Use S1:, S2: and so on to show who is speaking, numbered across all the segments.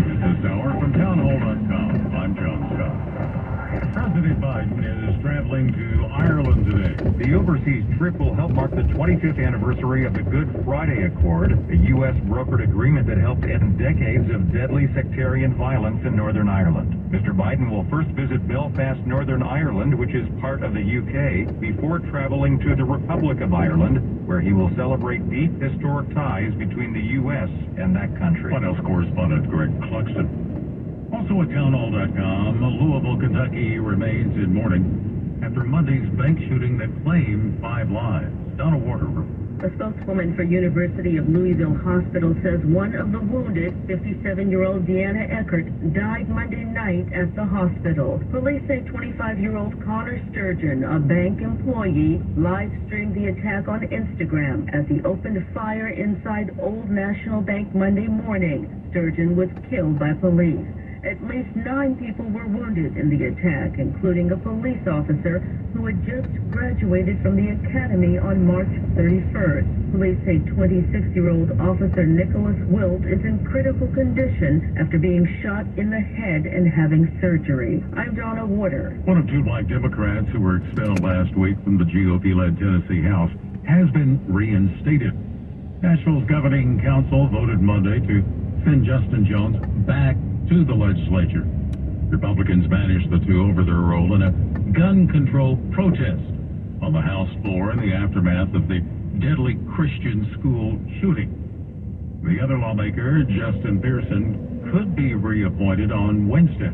S1: news this hour from townhall.com. I'm John Scott. President Biden is traveling to Ireland today. The overseas trip will help mark the 25th anniversary of the Good Friday Accord, a U.S. brokered agreement that helped end decades of deadly sectarian violence in Northern Ireland. Mr. Biden will first visit Belfast, Northern Ireland, which is part of the U.K., before traveling to the Republic of Ireland, where he will celebrate deep historic ties between the U.S. and that country. White House correspondent Greg Cluxton. Also at townhall.com, Louisville, Kentucky remains in mourning after Monday's bank shooting that claimed 5 lives. Donna Warder.
S2: A spokeswoman for University of Louisville Hospital says one of the wounded, 57-year-old Deanna Eckert, died Monday night at the hospital. Police say 25-year-old Connor Sturgeon, a bank employee, live-streamed the attack on Instagram as he opened fire inside Old National Bank Monday morning. Sturgeon was killed by police. At least 9 people were wounded in the attack, including a police officer who had just graduated from the academy on March 31st. Police say 26-year-old Officer Nicholas Wilt is in critical condition after being shot in the head and having surgery. I'm Donna Warder.
S1: One of 2 black Democrats who were expelled last week from the GOP-led Tennessee House has been reinstated. Nashville's governing council voted Monday to send Justin Jones back to the legislature. Republicans managed the 2 over their role in a gun control protest on the House floor in the aftermath of the deadly Christian school shooting. The other lawmaker, Justin Pearson, could be reappointed on Wednesday.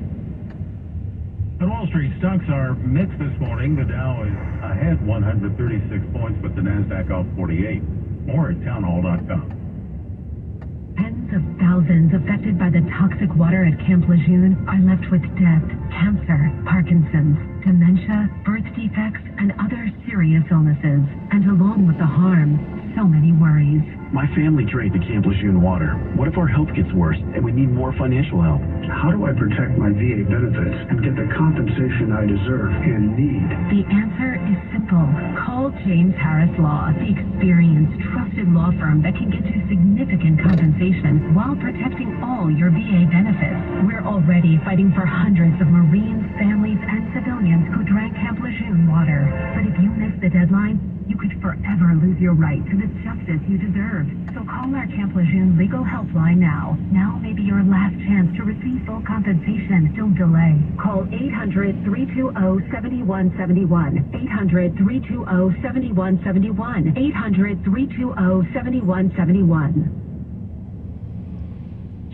S1: And Wall Street stocks are mixed this morning. The Dow is ahead 136 points, but the Nasdaq off 48. More at townhall.com.
S3: Tens of thousands affected by the toxic water at Camp Lejeune are left with death, cancer, Parkinson's, dementia, birth defects, and other serious illnesses. And along with the harm, so many worries.
S4: My family drank the Camp Lejeune water. What if our health gets worse and we need more financial help?
S5: How do I protect my VA benefits and get the compensation I deserve and need?
S3: The answer is simple. Call James Harris Law, the experienced, trusted law firm that can get you significant compensation while protecting all your VA benefits. We're already fighting for hundreds of Marines, families, and civilians who drank Camp Lejeune water. But if you miss the deadline, you could forever lose your right to the justice you deserve. So call our Camp Lejeune legal helpline now. Now may be your last chance to receive full compensation. Don't delay. Call 800-320-7171. 800-320-7171. 800-320-7171.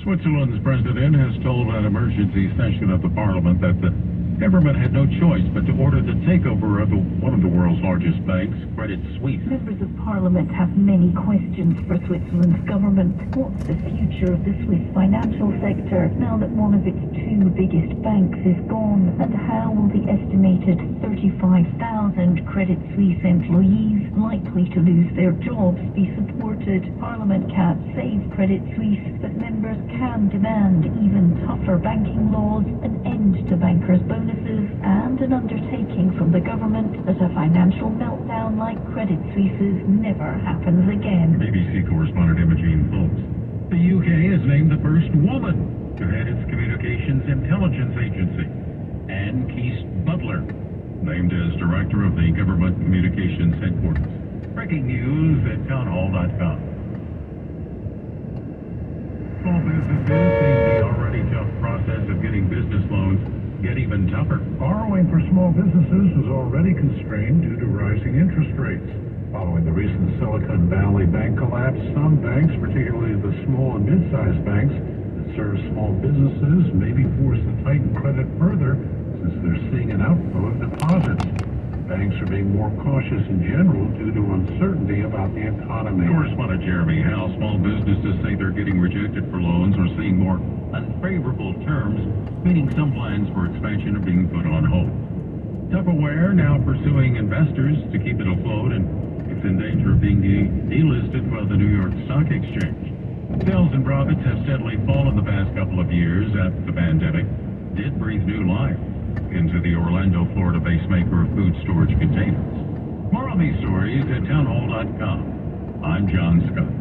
S1: Switzerland's president has told an emergency session of the parliament that the government had no choice but to order the takeover of one of the world's largest banks, Credit Suisse.
S6: Members of Parliament have many questions for Switzerland's government. What's the future of the Swiss financial sector now that one of its 2 biggest banks is gone? And how will the estimated 35,000 Credit Suisse employees likely to lose their jobs be supported? Parliament can't save Credit Suisse, but members can demand even tougher banking laws, an end to bankers' bonuses, and an undertaking from the government that a financial meltdown like Credit Suisse's never happens again.
S1: BBC correspondent Imogen Folks. The UK has named the first woman to head its communications intelligence agency. Anne Keast Butler, named as director of the government communications headquarters. Breaking news at townhall.com. Small businesses seem the already tough process of getting business loans get even tougher.
S5: Borrowing for small businesses was already constrained due to rising interest rates. Following the recent Silicon Valley bank collapse, some banks, particularly the small and mid-sized banks that serve small businesses, may be forced to tighten credit further since they're seeing an outflow of deposits. Banks are being more cautious in general due to uncertainty about the economy.
S1: Correspondent Jeremy Howe, small businesses say they're getting rejected for loans or seeing more unfavorable terms, meaning some plans for expansion are being put on hold. Tupperware now pursuing investors to keep it afloat, and it's in danger of being delisted by the New York Stock Exchange. Sales and profits have steadily fallen the past couple of years after the pandemic did breathe new life into the Orlando, Florida-based maker of food storage containers. More on these stories at townhall.com. I'm John Scott.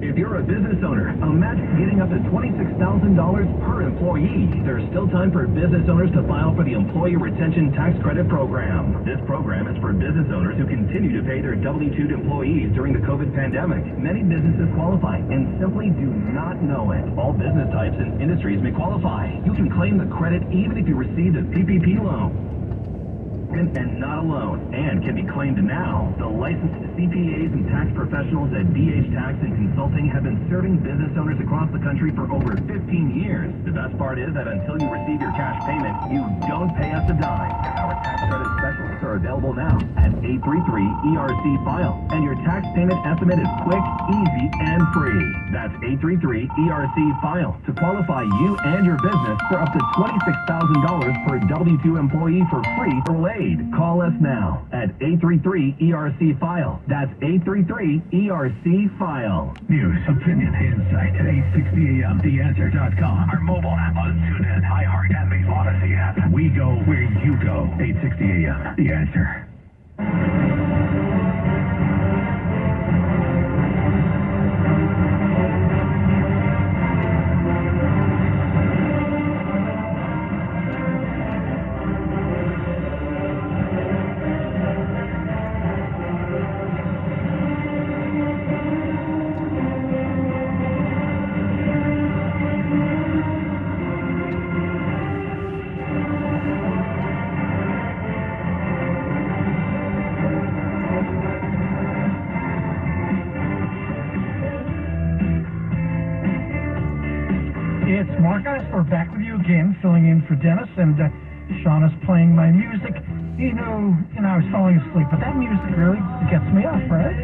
S4: If you're a business owner, imagine getting up to $26,000 per employee. There's still time for business owners to file for the Employee Retention Tax Credit Program. This program is for business owners who continue to pay their W-2 employees during the COVID pandemic. Many businesses qualify and simply do not know it. All business types and industries may qualify. You can claim the credit even if you received a PPP loan. And not alone, and can be claimed now. The licensed CPAs and tax professionals at DH Tax and Consulting have been serving business owners across the country for over 15 years. The best part is that until you receive your cash payment, you don't pay us a dime. Our tax credit specialists are available now at 833-ERC-FILE, and your tax payment estimate is quick, easy, and free. That's 833-ERC-FILE to qualify you and your business for up to $26,000 per W-2 employee for free or aid. Call us now at 833-ERC-FILE. That's 833-ERC-FILE.
S7: News, opinion, insight at 860 AM. TheAnswer.com. Our mobile app on TuneIn, iHeart, and the Odyssey app. We go where you go. 860 AM. The Answer.
S8: It's Mark Eisler back with you again, filling in for Dennis, and Sean is playing my music. You know, I was falling asleep, but that music really gets me up, right?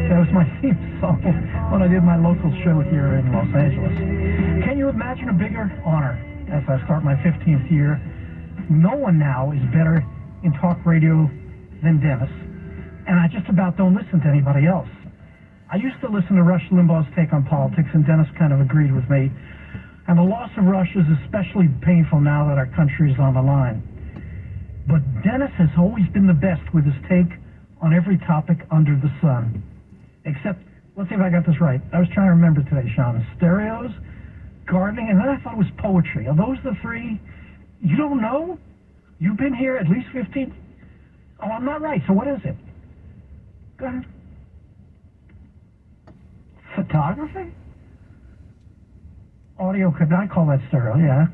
S8: That was my theme song when I did my local show here in Los Angeles. Can you imagine a bigger honor as I start my 15th year? No one now is better in talk radio than Dennis, and I just about don't listen to anybody else. I used to listen to Rush Limbaugh's take on politics, and Dennis kind of agreed with me. And the loss of Rush is especially painful now that our country is on the line. But Dennis has always been the best with his take on every topic under the sun. Except, let's see if I got this right. I was trying to remember today, Sean. Stereos, gardening, and then I thought it was poetry. Are those the three? You don't know? You've been here at least 15? Oh, I'm not right. So what is it? Go ahead. Photography? Audio, could I call that stereo? Yeah.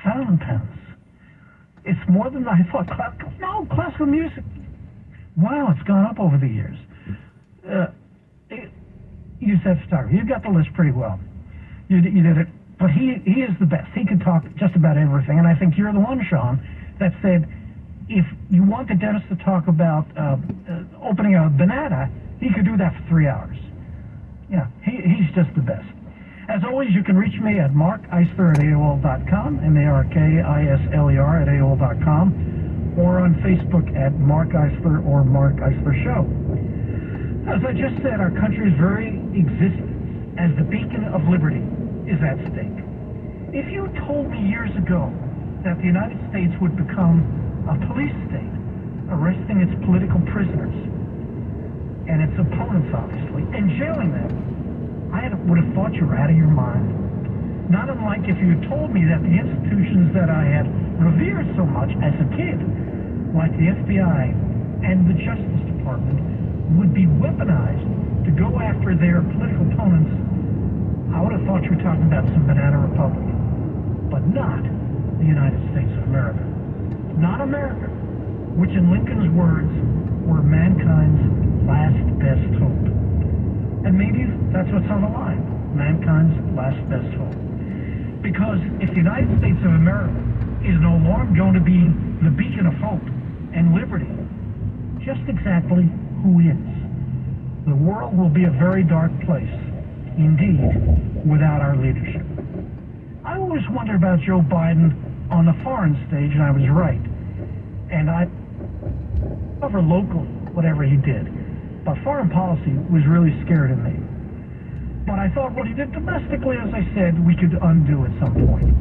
S8: Fountain pens. It's more than I thought. Classical music. Wow, it's gone up over the years. You said photography. You got the list pretty well. You did it. But he is the best. He can talk just about everything. And I think you're the one, Sean, that said if you wanted Dennis to talk about opening a banana, he could do that for 3 hours. Yeah, he's just the best. As always, you can reach me at markeisler@AOL.com, MARKISLER @AOL.com, or on Facebook at Mark Eisler or Mark Eisler Show. As I just said, our country's very existence as the beacon of liberty is at stake. If you told me years ago that the United States would become a police state, arresting its political prisoners, and its opponents, obviously, and jailing them, I would have thought you were out of your mind. Not unlike if you had told me that the institutions that I had revered so much as a kid, like the FBI and the Justice Department, would be weaponized to go after their political opponents. I would have thought you were talking about some banana republic. But not the United States of America. Not America, which in Lincoln's words were mankind's last best hope. And maybe that's what's on the line, mankind's last best hope. Because if the United States of America is no longer going to be the beacon of hope and liberty, just exactly who is? The world will be a very dark place, indeed, without our leadership. I always wondered about Joe Biden on the foreign stage, and I was right. And I cover locally whatever he did. But foreign policy was really scared of me. But I thought what he did domestically, as I said, we could undo at some point.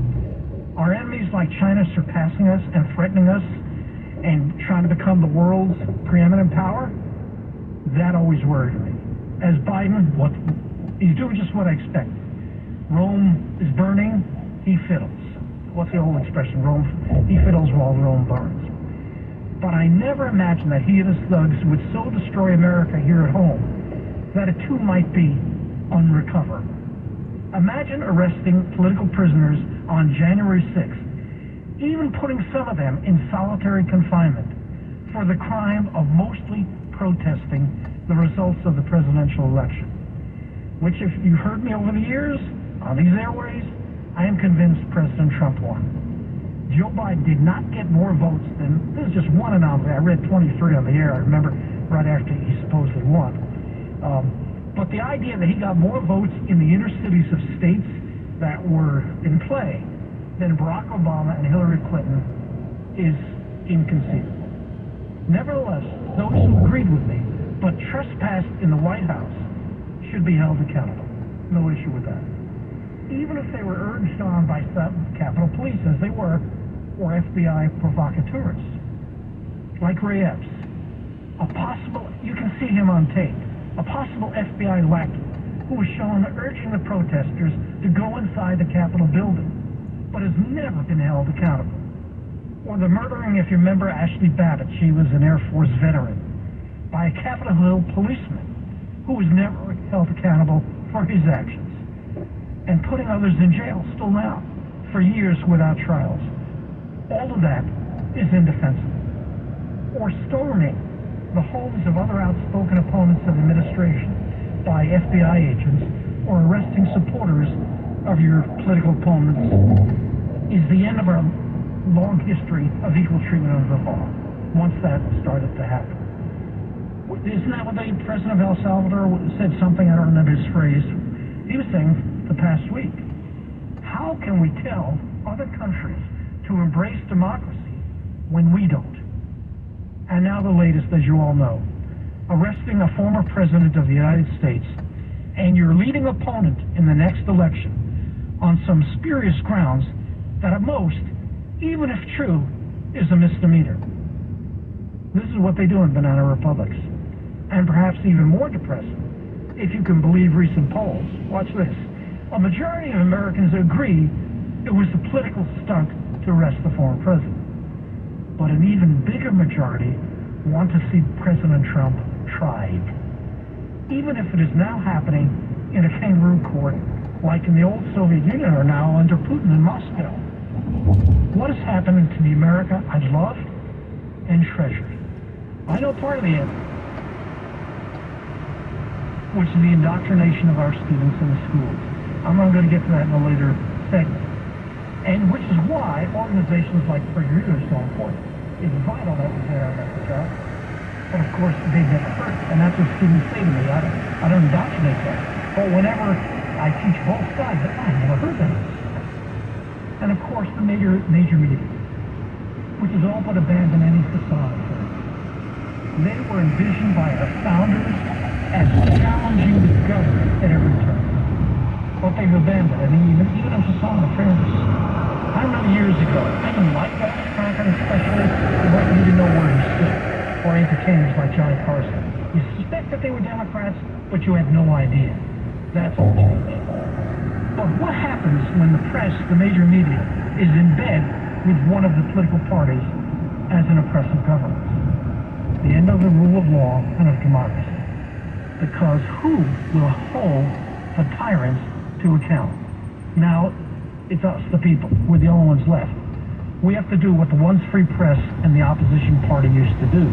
S8: Our enemies like China surpassing us and threatening us and trying to become the world's preeminent power, that always worried me. As Biden, what He's doing just what I expected. Rome is burning, he fiddles. What's the old expression? He fiddles while Rome burns. But I never imagined that he and his thugs would so destroy America here at home that it too might be unrecoverable. Imagine arresting political prisoners on January 6th, even putting some of them in solitary confinement for the crime of mostly protesting the results of the presidential election. Which, if you heard me over the years on these airways, I am convinced President Trump won. Joe Biden did not get more votes than, this is just one anomaly. I read 23 on the air, I remember, right after he supposedly won. But the idea that he got more votes in the inner cities of states that were in play than Barack Obama and Hillary Clinton is inconceivable. Nevertheless, those who agreed with me, but trespassed in the White House, should be held accountable. No issue with that. Even if they were urged on by some Capitol Police, as they were, or FBI provocateurs, like Ray Epps. You can see him on tape, a possible FBI lackey who was shown urging the protesters to go inside the Capitol building, but has never been held accountable. Or the murdering, if you remember, Ashley Babbitt, she was an Air Force veteran, by a Capitol Hill policeman who was never held accountable for his actions, and putting others in jail still now for years without trials. All of that is indefensible. Or storming the homes of other outspoken opponents of the administration by FBI agents, or arresting supporters of your political opponents, is the end of our long history of equal treatment under the law, once that started to happen. Isn't that what the president of El Salvador said? Something, I don't remember his phrase. He was saying the past week, how can we tell other countries to embrace democracy when we don't? And now the latest, as you all know, arresting a former president of the United States and your leading opponent in the next election on some spurious grounds that at most, even if true, is a misdemeanor. This is what they do in banana republics. And perhaps even more depressing, if you can believe recent polls. Watch this. A majority of Americans agree it was a political stunt to arrest the former president. But an even bigger majority want to see President Trump tried. Even if it is now happening in a kangaroo court, like in the old Soviet Union or now under Putin in Moscow. What is happening to the America I loved and treasured? I know part of the answer, which is the indoctrination of our students in the schools. I'm not going to get to that in a later segment. And which is why organizations like PragerU are so important. It's vital that we get our message out. But of course, they've never heard it. And that's what students say to me. I don't indoctrinate them. But whenever I teach both sides, I never heard that. And of course, the major media, which is all but abandoned any facade. They were envisioned by our founders as challenging the government at every turn. But they've abandoned it, and even a facade of fairness. I remember years ago, I didn't like that Franklin especially, but you didn't know where he stood, or entertainers like Johnny Carson. You suspect that they were Democrats, but you had no idea. That's all changed. But what happens when the press, the major media, is in bed with one of the political parties as an oppressive government? The end of the rule of law and of democracy. Because who will hold the tyrants to account? Now, it's us, the people. We're the only ones left. We have to do what the once free press and the opposition party used to do.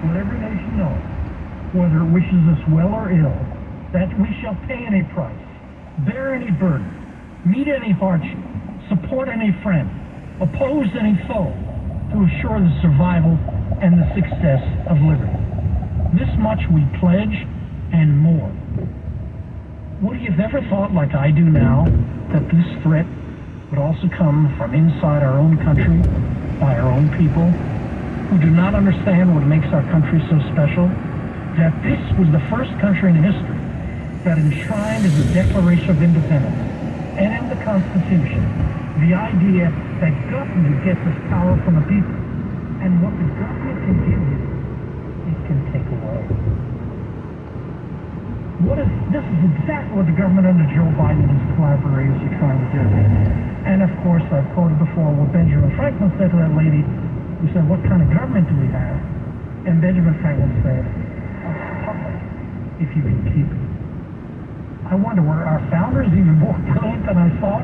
S8: Let every nation know, whether it wishes us well or ill, that we shall pay any price, bear any burden, meet any hardship, support any friend, oppose any foe, to assure the survival and the success of liberty. This much we pledge, and more. Would you have ever thought, like I do now, that this threat would also come from inside our own country, by our own people, who do not understand what makes our country so special, that this was the first country in history that enshrined in the Declaration of Independence and in the Constitution the idea that government gets its power from the people, and what the government can give you, it can take away. This is exactly what the government under Joe Biden and his collaborators are trying to do. And of course, I've quoted before what Benjamin Franklin said to that lady who said, "What kind of government do we have?" And Benjamin Franklin said, "A republic, if you can keep it." I wonder, were our founders even more brilliant than I thought?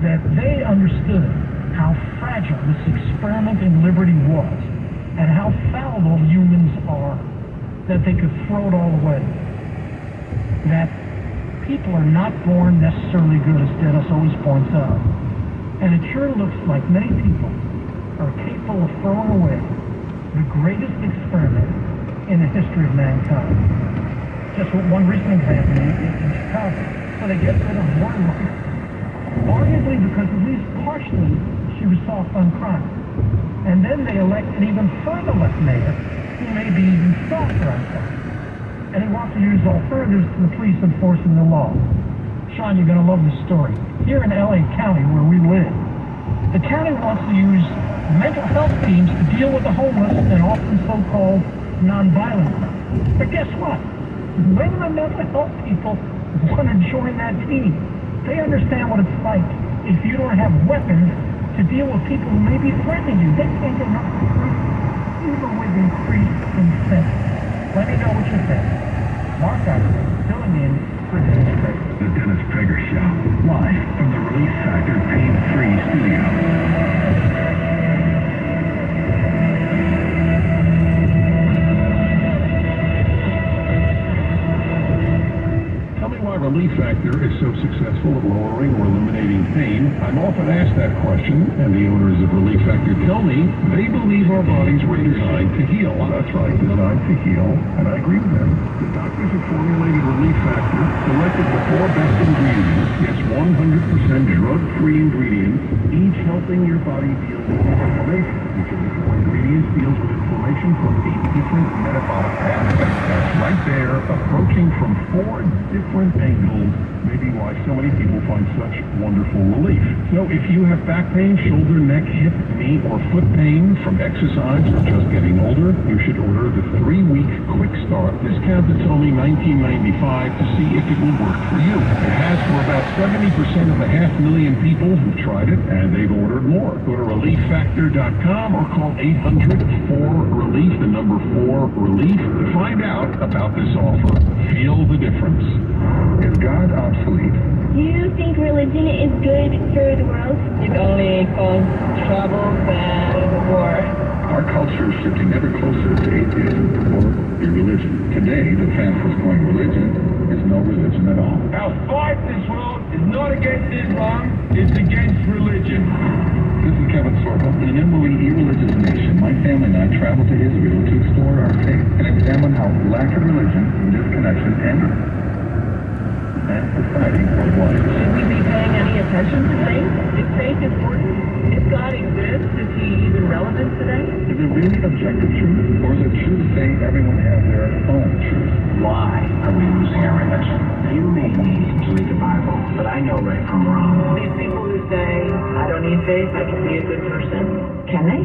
S8: That they understood how fragile this experiment in liberty was, and how fallible humans are, that they could throw it all away. That people are not born necessarily good, as Dennis always points out. And it sure looks like many people are capable of throwing away the greatest experiment in the history of mankind. Just one recent example in Chicago. So they get rid of one woman, arguably because at least partially she was soft on crime. And then they elect an even further left mayor who may be even softer on crime. And he wants to use alternatives to the police enforcing the law. Sean, you're going to love this story. Here in LA County, where we live, the county wants to use mental health teams to deal with the homeless and often so-called nonviolent crime. But guess what? When the mental health people want to join that team, they understand what it's like if you don't have weapons to deal with people who may be threatening you. They can't get enough recruits, even with increased incentives. Let me know what you think. Mark Ackerman, filling in for Dennis Prager.
S7: The Dennis Prager Show, live from the Relief Factor Pain-Free Studio.
S5: Tell me why Relief Factor is so successful at lowering or eliminating pain. I'm often asked that question, and the owners of Relief Factor tell me they believe our bodies were designed to heal. That's right, designed to heal, and I agree with them. The doctors have formulated Relief Factor, selected the 4 best ingredients, yes, 100% drug-free ingredients, each helping your body deal with inflammation. Each of the 4 ingredients deals with inflammation from 8 different metabolic aspects. That's right there, approaching from 4 different angles, maybe why so many people find such wonderful relief. So if you have back pain, shoulder, neck, hip, knee, or foot pain from exercise or just getting older, you should order the 3-week quick start. Discount that's only $19.95 to see if it will work for you. It has for about 70% of the 500,000 people who've tried it, and they've ordered more. Go to ReliefFactor.com or call 800-4-RELIEF, the number 4-RELIEF, to find out about this offer. Feel the difference. Is God obsolete?
S9: Do you think religion is good for the world? It only causes troubles and war.
S5: Our culture is shifting ever closer to atheism or irreligion. Today, the fastest growing religion is no religion at all.
S10: Our fight in this world is not against Islam, it's against religion.
S5: This is Kevin Sorbo. In an eminently irreligious nation, my family and I traveled to Israel to explore our faith and examine how lack of religion, disconnection, and society worldwide.
S2: Should we be paying any attention to faith? Is faith important? If God exists, is he even relevant today?
S5: Is it really objective truth, or is it true to say everyone has their own truth?
S4: Why are we losing our religion? You may need to read the Bible, but I know right from wrong.
S2: These people who say, I don't need faith, I can be a good person, can they?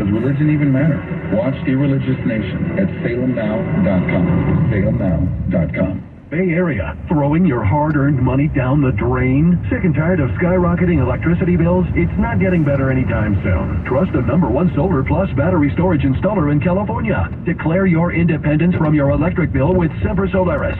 S5: Does religion even matter? Watch Irreligious Nation at SalemNow.com. SalemNow.com.
S4: Bay Area, throwing your hard-earned money down the drain? Sick and tired of skyrocketing electricity bills? It's not getting better anytime soon. Trust the #1 solar plus battery storage installer in California. Declare your independence from your electric bill with Semper Solaris.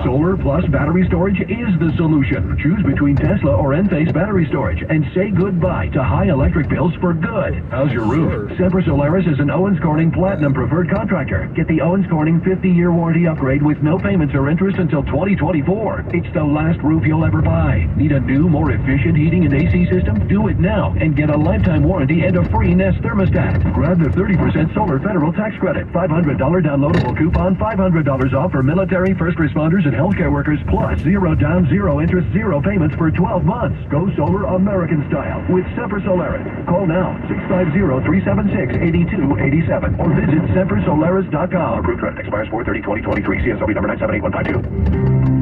S4: Solar plus battery storage is the solution. Choose between Tesla or Enphase battery storage and say goodbye to high electric bills for good. How's your roof? Semper Solaris is an Owens Corning Platinum preferred contractor. Get the Owens Corning 50-year warranty upgrade with no payments or interest until 2024. It's the last roof you'll ever buy. Need a new, more efficient heating and AC system? Do it now and get a lifetime warranty and a free Nest thermostat. Grab the 30% solar federal tax credit, $500 downloadable coupon, $500 off for military, first responders, and healthcare workers, plus 0 down, 0 interest, 0 payments for 12 months. Go solar American style with Semper Solaris. Call now, 650-376-8287 or visit sempersolaris.com. Approved credit expires 4/30/2023. CSLB number 978152.